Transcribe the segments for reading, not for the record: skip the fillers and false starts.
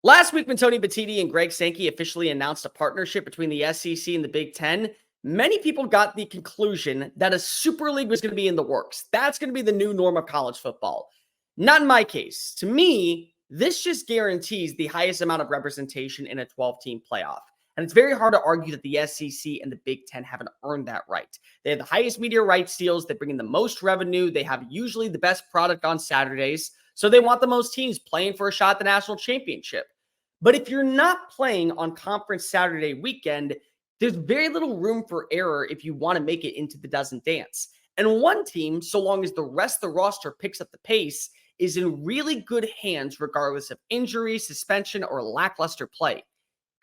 Last week, when Tony Battiti and Greg Sankey officially announced a partnership between the SEC and the Big Ten, many people got the conclusion that a Super League was going to be in the works. That's going to be the new norm of college football. Not in my case. To me, this just guarantees the highest amount of representation in a 12-team playoff. And it's very hard to argue that the SEC and the Big Ten haven't earned that right. They have the highest media rights deals. They bring in the most revenue. They have usually the best product on Saturdays. So they want the most teams playing for a shot at the national championship. But if you're not playing on Conference Saturday weekend, there's very little room for error if you want to make it into the dozen dance. And one team, so long as the rest of the roster picks up the pace, is in really good hands regardless of injury, suspension, or lackluster play.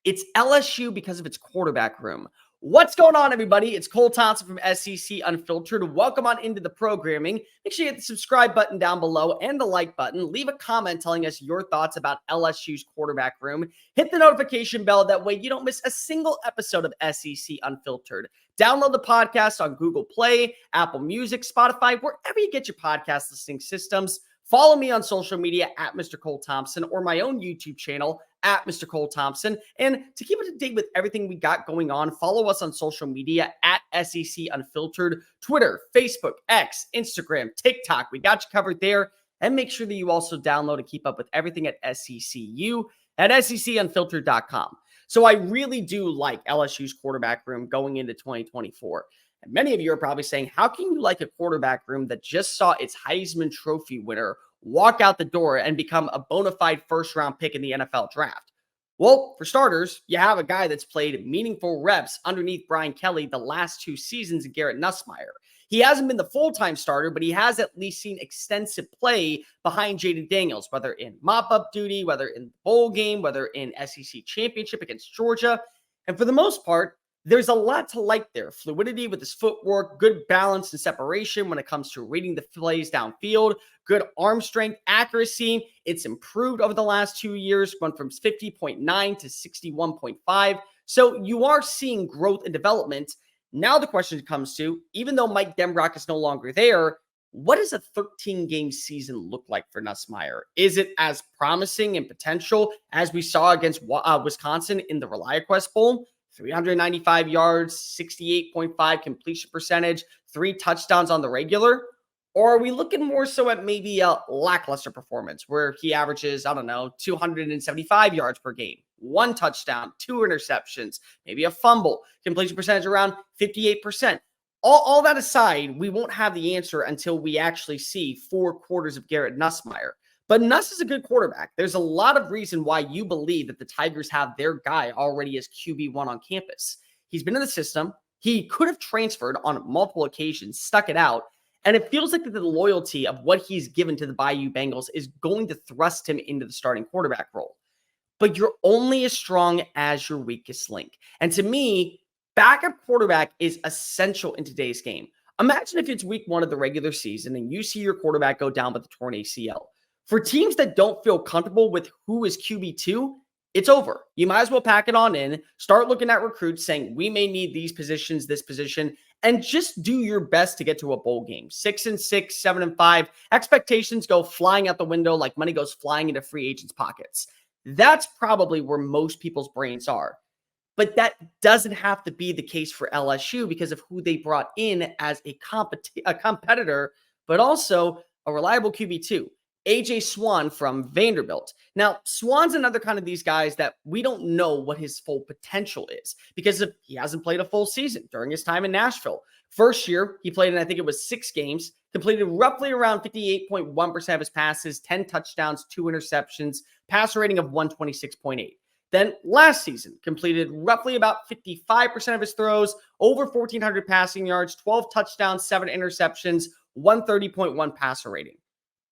It's LSU because of its quarterback room. What's going on, everybody? It's Cole Thompson from SEC Unfiltered. Welcome on into the programming. Make sure you hit the subscribe button down below and the like button. Leave a comment telling us your thoughts about LSU's quarterback room. Hit the notification bell. That way you don't miss a single episode of SEC Unfiltered. Download the podcast on Google Play, Apple Music, Spotify, wherever you get your podcast listening systems. Follow me on social media at Mr. Cole Thompson or my own YouTube channel at Mr. Cole Thompson. And to keep up to date with everything we got going on, follow us on social media at SEC Unfiltered, Twitter, Facebook, X, Instagram, TikTok. We got you covered there. And make sure that you also download and keep up with everything at SECU at secunfiltered.com. So I really do like LSU's quarterback room going into 2024. And many of you are probably saying, how can you like a quarterback room that just saw its Heisman Trophy winner walk out the door and become a bona fide first-round pick in the NFL draft? Well, for starters, you have a guy that's played meaningful reps underneath Brian Kelly the last 2 seasons in Garrett Nussmeier. He hasn't been the full-time starter, but he has at least seen extensive play behind Jaden Daniels, whether in mop-up duty, whether in the bowl game, whether in SEC championship against Georgia. And for the most part, there's a lot to like there. Fluidity with his footwork, good balance and separation when it comes to reading the plays downfield, good arm strength, accuracy. It's improved over the last 2 years, went from 50.9 to 61.5. So you are seeing growth and development. Now the question comes to, even though Mike Denbrock is no longer there, what does a 13-game season look like for Nussmeier? Is it as promising and potential as we saw against Wisconsin in the ReliaQuest Bowl? 395 yards, 68.5 completion percentage, 3 touchdowns on the regular? Or are we looking more so at maybe a lackluster performance where he averages, 275 yards per game, 1 touchdown, 2 interceptions, maybe a fumble, completion percentage around 58%? All that aside, we won't have the answer until we actually see 4 quarters of Garrett Nussmeier. But Nuss is a good quarterback. There's a lot of reason why you believe that the Tigers have their guy already as QB1 on campus. He's been in the system. He could have transferred on multiple occasions, stuck it out. And it feels like that the loyalty of what he's given to the Bayou Bengals is going to thrust him into the starting quarterback role. But you're only as strong as your weakest link. And to me, backup quarterback is essential in today's game. Imagine if it's week 1 of the regular season and you see your quarterback go down with a torn ACL. For teams that don't feel comfortable with who is QB2, it's over. You might as well pack it on in, start looking at recruits saying, we may need these positions, this position, and just do your best to get to a bowl game. 6-6, 7-5. Expectations go flying out the window like money goes flying into free agents' pockets. That's probably where most people's brains are. But that doesn't have to be the case for LSU because of who they brought in as a competitor, but also a reliable QB2. Swann from Vanderbilt. Now, Swann's another kind of these guys that we don't know what his full potential is because he hasn't played a full season during his time in Nashville. First year, he played in, I think it was 6 games, completed roughly around 58.1% of his passes, 10 touchdowns, 2 interceptions, passer rating of 126.8. Then last season, completed roughly about 55% of his throws, over 1,400 passing yards, 12 touchdowns, 7 interceptions, 130.1 passer rating.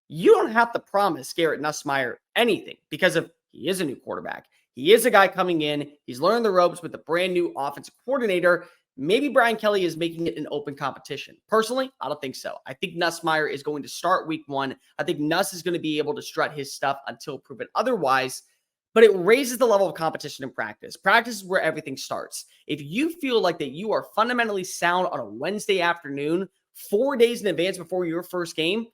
You don't have to promise Garrett Nussmeier anything because he is a new quarterback. He is a guy coming in. He's learned the ropes with a brand new offensive coordinator. Maybe Brian Kelly is making it an open competition. Personally, I don't think so. I think Nussmeier is going to start week 1. I think Nuss is going to be able to strut his stuff until proven otherwise. But it raises the level of competition in practice. Practice is where everything starts. If you feel like that you are fundamentally sound on a Wednesday afternoon, 4 days in advance before your first game,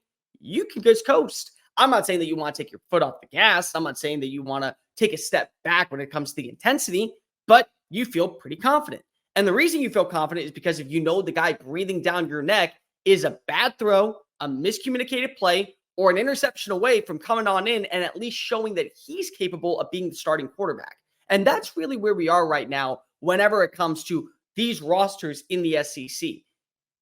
you can just coast. I'm not saying that you want to take your foot off the gas. I'm not saying that you want to take a step back when it comes to the intensity, but you feel pretty confident. And the reason you feel confident is because if you know the guy breathing down your neck is a bad throw, a miscommunicated play, or an interception away from coming on in and at least showing that he's capable of being the starting quarterback. And that's really where we are right now whenever it comes to these rosters in the SEC.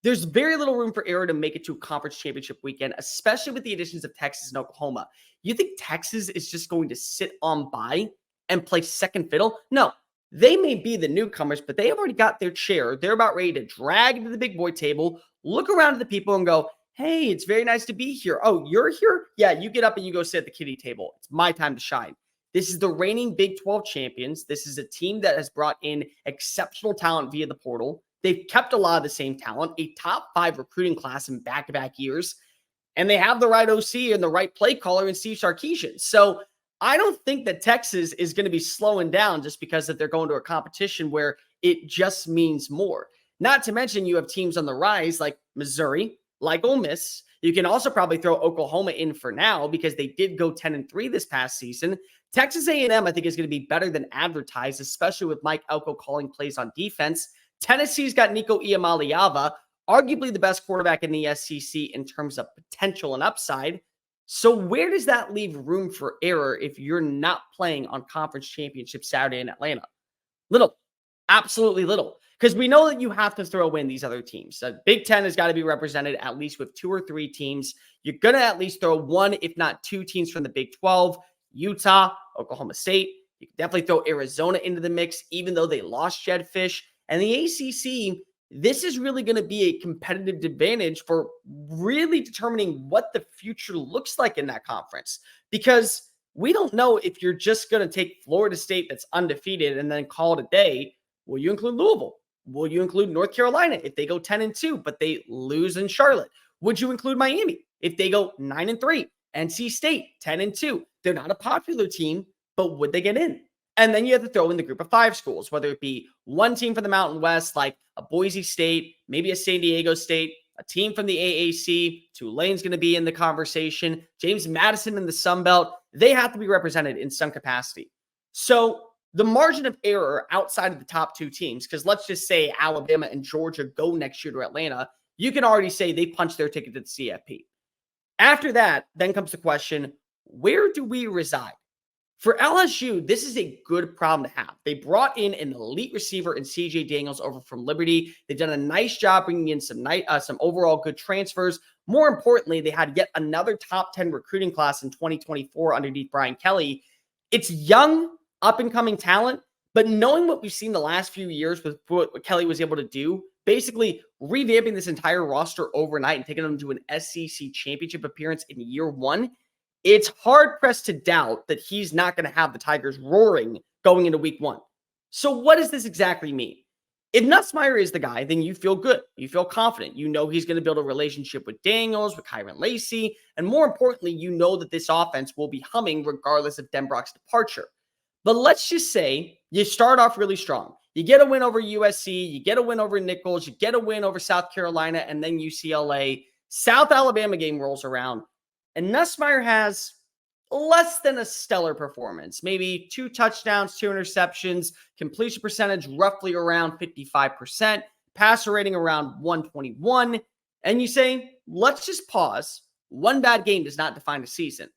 There's very little room for error to make it to a conference championship weekend, especially with the additions of Texas and Oklahoma. You think Texas is just going to sit on by and play second fiddle? No, they may be the newcomers, but they have already got their chair. They're about ready to drag into the big boy table, look around at the people and go, hey, it's very nice to be here. Oh, you're here? Yeah, you get up and you go sit at the kiddie table. It's my time to shine. This is the reigning Big 12 champions. This is a team that has brought in exceptional talent via the portal. They've kept a lot of the same talent, a top 5 recruiting class in back-to-back years, and they have the right OC and the right play caller in Steve Sarkisian. So I don't think that Texas is going to be slowing down just because that they're going to a competition where it just means more. Not to mention you have teams on the rise like Missouri, like Ole Miss. You can also probably throw Oklahoma in for now because they did go 10-3 this past season. Texas A&M, I think, is going to be better than advertised, especially with Mike Elko calling plays on defense. Tennessee's got Nico Iamaleava, arguably the best quarterback in the SEC in terms of potential and upside. So where does that leave room for error if you're not playing on Conference Championship Saturday in Atlanta? Little. Absolutely little. Because we know that you have to throw in these other teams. The Big Ten has got to be represented at least with 2 or 3 teams. You're going to at least throw 1, if not 2 teams from the Big 12. Utah, Oklahoma State. You can definitely throw Arizona into the mix, even though they lost Jed Fish. And the ACC, this is really going to be a competitive advantage for really determining what the future looks like in that conference. Because we don't know if you're just going to take Florida State that's undefeated and then call it a day. Will you include Louisville? Will you include North Carolina if they go 10-2, but they lose in Charlotte? Would you include Miami if they go 9-3? NC State, 10-2. They're not a popular team, but would they get in? And then you have to throw in the group of 5 schools, whether it be one team from the Mountain West, like a Boise State, maybe a San Diego State, a team from the AAC. Tulane's going to be in the conversation. James Madison in the Sun Belt. They have to be represented in some capacity. So the margin of error outside of the top 2 teams, because let's just say Alabama and Georgia go next year to Atlanta, you can already say they punched their ticket to the CFP. After that, then comes the question, where do we reside? For LSU, this is a good problem to have. They brought in an elite receiver in CJ Daniels over from Liberty. They've done a nice job bringing in some overall good transfers. More importantly, they had yet another top 10 recruiting class in 2024 underneath Brian Kelly. It's young, up-and-coming talent, but knowing what we've seen the last few years with what Kelly was able to do, basically revamping this entire roster overnight and taking them to an SEC championship appearance in year 1, it's hard-pressed to doubt that he's not going to have the Tigers roaring going into week 1. So what does this exactly mean? If Nussmeier is the guy, then you feel good. You feel confident. You know he's going to build a relationship with Daniels, with Kyron Lacey, and more importantly, you know that this offense will be humming regardless of Denbrock's departure. But let's just say you start off really strong. You get a win over USC, you get a win over Nichols, you get a win over South Carolina, and then UCLA. South Alabama game rolls around, and Nussmeier has less than a stellar performance. Maybe 2 touchdowns, 2 interceptions, completion percentage roughly around 55%, passer rating around 121. And you say, let's just pause. One bad game does not define a season.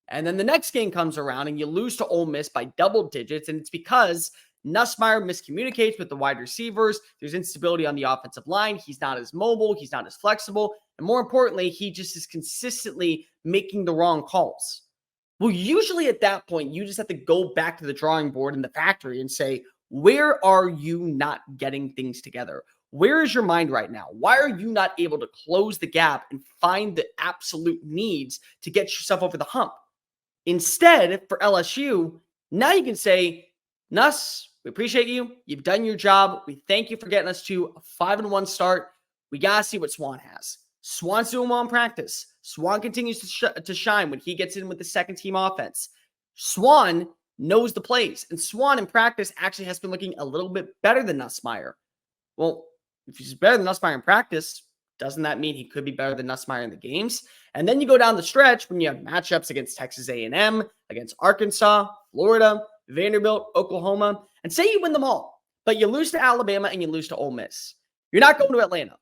And then the next game comes around and you lose to Ole Miss by double digits. And it's because Nussmeier miscommunicates with the wide receivers. There's instability on the offensive line. He's not as mobile. He's not as flexible. And more importantly, he just is consistently making the wrong calls. Well, usually at that point, you just have to go back to the drawing board in the factory and say, where are you not getting things together? Where is your mind right now? Why are you not able to close the gap and find the absolute needs to get yourself over the hump? Instead, for LSU, now you can say, Nuss, we appreciate you. You've done your job. We thank you for getting us to a 5-1 start. We got to see what Swann has. Swann's doing well in practice. Swann continues to shine when he gets in with the second-team offense. Swann knows the plays, and Swann in practice actually has been looking a little bit better than Nussmeier. Well, if he's better than Nussmeier in practice, Doesn't that mean he could be better than Nussmeier in the games? And then you go down the stretch when you have matchups against Texas A&M, against Arkansas, Florida, Vanderbilt, Oklahoma, and say you win them all, but you lose to Alabama and you lose to Ole Miss. You're not going to Atlanta,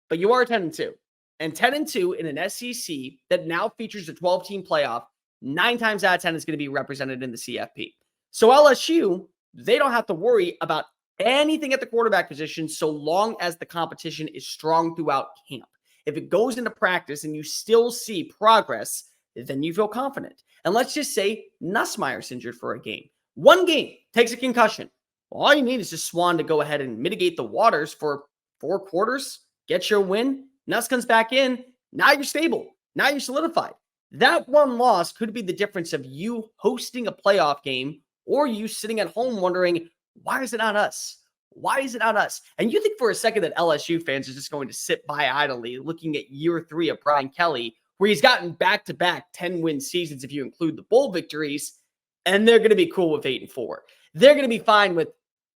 but you are 10-2. And 10-2 in an SEC that now features a 12-team playoff, 9 times out of 10 is going to be represented in the CFP. So LSU, they don't have to worry about anything at the quarterback position so long as the competition is strong throughout camp. If it goes into practice and you still see progress, then you feel confident. And let's just say Nussmeier's injured for a game. One game, takes a concussion. Well, all you need is just Swann to go ahead and mitigate the waters for 4 quarters, get your win. Nuss comes back in. Now you're stable. Now you're solidified. That one loss could be the difference of you hosting a playoff game or you sitting at home wondering, why is it not us? Why is it not us? And you think for a second that LSU fans are just going to sit by idly looking at year 3 of Brian Kelly, where he's gotten back-to-back 10-win seasons if you include the bowl victories, and they're going to be cool with 8-4. They're going to be fine with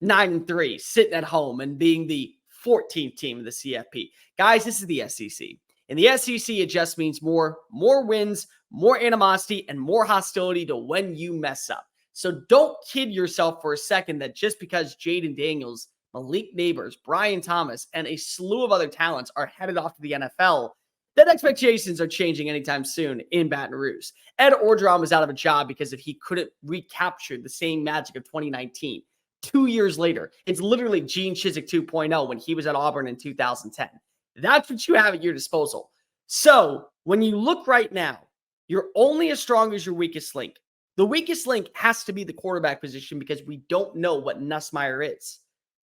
9-3, sitting at home and being the 14th team of the CFP. Guys, this is the SEC. In the SEC, it just means more wins, more animosity, and more hostility to when you mess up. So don't kid yourself for a second that just because Jaden Daniels, Malik Neighbors, Brian Thomas, and a slew of other talents are headed off to the NFL, that expectations are changing anytime soon in Baton Rouge. Ed Orgeron was out of a job because he couldn't recapture the same magic of 2019. 2 years later, it's literally Gene Chizik 2.0 when he was at Auburn in 2010. That's what you have at your disposal. So when you look right now, you're only as strong as your weakest link. The weakest link has to be the quarterback position because we don't know what Nussmeier is.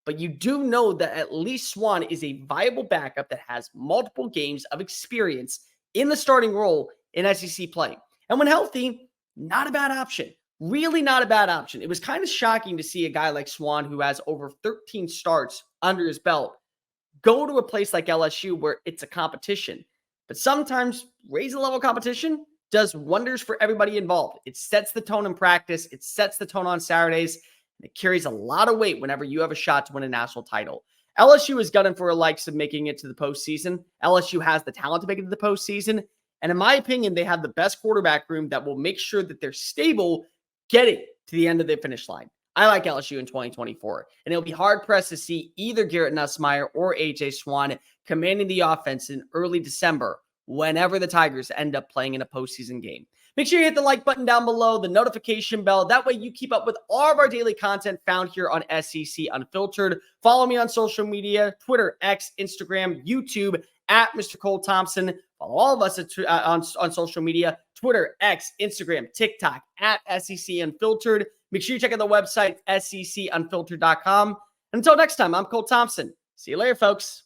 But you do know that at least Swann is a viable backup that has multiple games of experience in the starting role in SEC play. And when healthy, not a bad option. Really not a bad option. It was kind of shocking to see a guy like Swann, who has over 13 starts under his belt, go to a place like LSU where it's a competition. But sometimes raising the level of competition does wonders for everybody involved. It sets the tone in practice. It sets the tone on Saturdays. And it carries a lot of weight whenever you have a shot to win a national title. LSU is gunning for the likes of making it to the postseason. LSU has the talent to make it to the postseason. And in my opinion, they have the best quarterback room that will make sure that they're stable getting to the end of the finish line. I like LSU in 2024. And it'll be hard-pressed to see either Garrett Nussmeier or A.J. Swann commanding the offense in early December whenever the Tigers end up playing in a postseason game. Make sure you hit the like button down below, the notification bell. That way you keep up with all of our daily content found here on SEC Unfiltered. Follow me on social media, Twitter, X, Instagram, YouTube, at Mr. Cole Thompson. Follow all of us on social media, Twitter, X, Instagram, TikTok, at SEC Unfiltered. Make sure you check out the website, secunfiltered.com. And until next time, I'm Cole Thompson. See you later, folks.